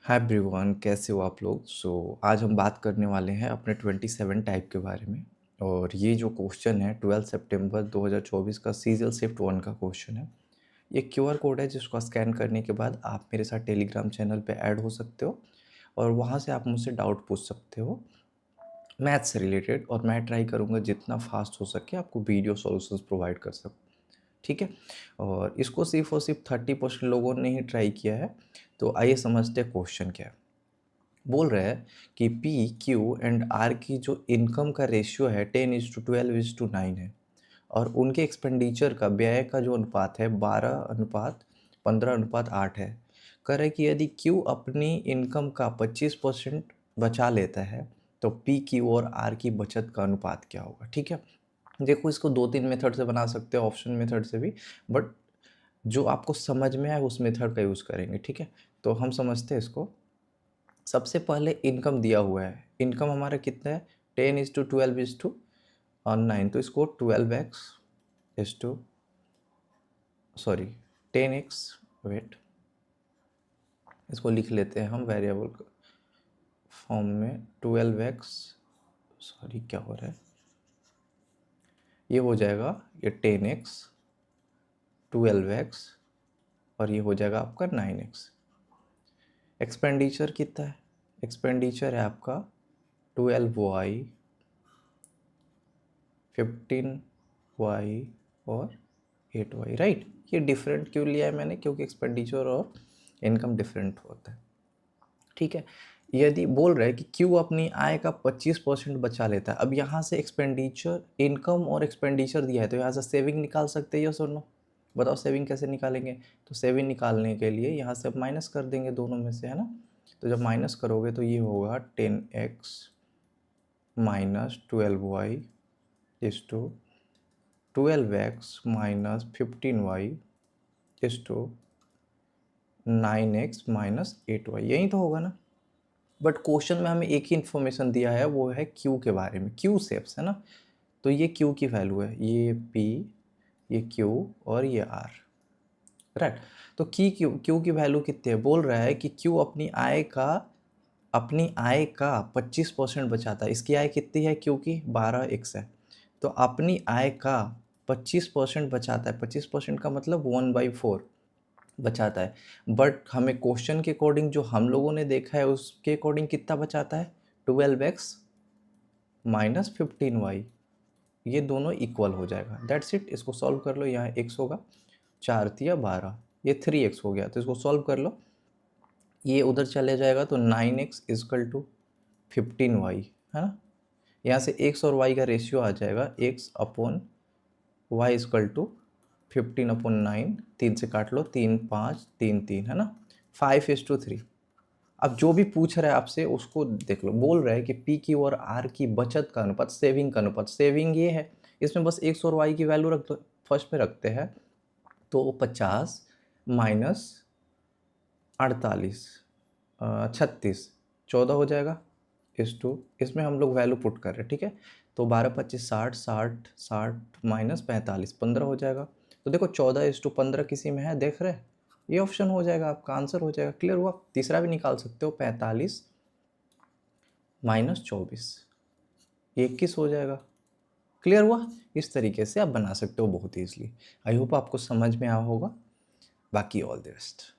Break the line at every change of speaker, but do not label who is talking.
Hi everyone, कैसे हो आप लोग। आज हम बात करने वाले हैं अपने 27 टाइप के बारे में। और ये जो क्वेश्चन है 12 सितंबर 2024 का सीरियल शिफ्ट 1 का क्वेश्चन है। ये क्यूआर कोड है जिसको स्कैन करने के बाद आप मेरे साथ टेलीग्राम चैनल पे ऐड हो सकते हो और वहाँ से आप मुझसे डाउट पूछ सकते हो मैथ से रिलेटेड। और मैं ट्राई करूँगा जितना फास्ट हो सके आपको वीडियो सॉल्यूशंस प्रोवाइड कर सकूँ, ठीक है। और इसको सिर्फ और सिर्फ 30% लोगों ने ही ट्राई किया है। तो आइए समझते हैं क्वेश्चन क्या है। बोल रहा है कि पी क्यू एंड आर की जो इनकम का रेशियो है 10:12:9 है और उनके एक्सपेंडिचर का व्यय का जो अनुपात है 12:15:8 है। कह रहा है कि यदि क्यू अपनी इनकम का 25% बचा लेता है तो पी क्यू और आर की बचत का अनुपात क्या होगा। ठीक है, देखो इसको 2-3 मेथड से बना सकते हो, ऑप्शन मेथड से भी, बट जो आपको समझ में आए उस मेथड का यूज़ करेंगे। ठीक है, तो हम समझते हैं इसको। सबसे पहले इनकम दिया हुआ है, इनकम हमारा कितना है 10:12:9, तो इसको 10x, वेट, इसको लिख लेते हैं हम वेरिएबल फॉर्म में 12x, क्या हो रहा है, ये हो जाएगा ये 10x 12x और ये हो जाएगा आपका 9x। एक्सपेंडिचर कितना है, एक्सपेंडिचर है आपका 12y 15y और 8y, राइट। ये डिफरेंट क्यों लिया है मैंने, क्योंकि एक्सपेंडिचर और इनकम डिफरेंट होता है। ठीक है, यदि बोल रहा है कि क्यू अपनी आय का 25% बचा लेता है, अब यहाँ से एक्सपेंडिचर, इनकम और एक्सपेंडिचर दिया है तो यहाँ से सेविंग निकाल सकते हैं, यस और नो। बताओ सेविंग कैसे निकालेंगे। तो सेविंग निकालने के लिए यहाँ से माइनस कर देंगे दोनों में से, है ना। तो जब माइनस करोगे तो ये होगा 10x माइनस 12y इज टू 12x माइनस 15y इज टू 9x माइनस 8y, यही तो होगा ना। बट क्वेश्चन में हमें एक ही इन्फॉर्मेशन दिया है, वो है क्यू के बारे में, क्यू शेप्स, है ना। तो ये क्यू की वैल्यू है, ये पी, ये क्यू और ये आर, राइट। तो क्यू की वैल्यू कितनी है, बोल रहा है कि क्यू अपनी आय का 25% बचाता है। इसकी आय कितनी है, क्यू की 12x है, तो अपनी आय का 25% बचाता है। 25% का मतलब 1/4 बचाता है। बट हमें क्वेश्चन के अकॉर्डिंग जो हम लोगों ने देखा है उसके अकॉर्डिंग कितना बचाता है, 12x माइनस 15y, ये दोनों इक्वल हो जाएगा। दैट्स इट, इसको सॉल्व कर लो। यहाँ x होगा 4×3=12, ये 3x हो गया, तो इसको सॉल्व कर लो। ये उधर चले जाएगा तो 9x इजकल टू 15y, है ना। यहाँ से x और y का रेशियो आ जाएगा x/y इजकल टू 15/9, 3 से काट लो, 3 5 3 3, है ना, 5:3। अब जो भी पूछ रहा है आपसे उसको देख लो। बोल रहा है कि पी की और आर की बचत का अनुपात, सेविंग का अनुपात, सेविंग ये है, इसमें बस एक्स और वाई की वैल्यू रख दो, फर्स्ट में रखते हैं। तो 50 माइनस 48 36 14 हो जाएगा इस टू, इसमें हम लोग वैल्यू पुट कर रहे हैं, ठीक है। तो 12×25 60 60 माइनस 45 15 हो जाएगा। तो देखो 14:15 किसी में है, देख रहे हैं, ये ऑप्शन हो जाएगा, आपका आंसर हो जाएगा। क्लियर हुआ। तीसरा भी निकाल सकते हो, 45 माइनस 24 21 हो जाएगा। क्लियर हुआ। इस तरीके से आप बना सकते हो बहुत ईजिली। आई होप आपको समझ में आया होगा। बाकी ऑल द बेस्ट।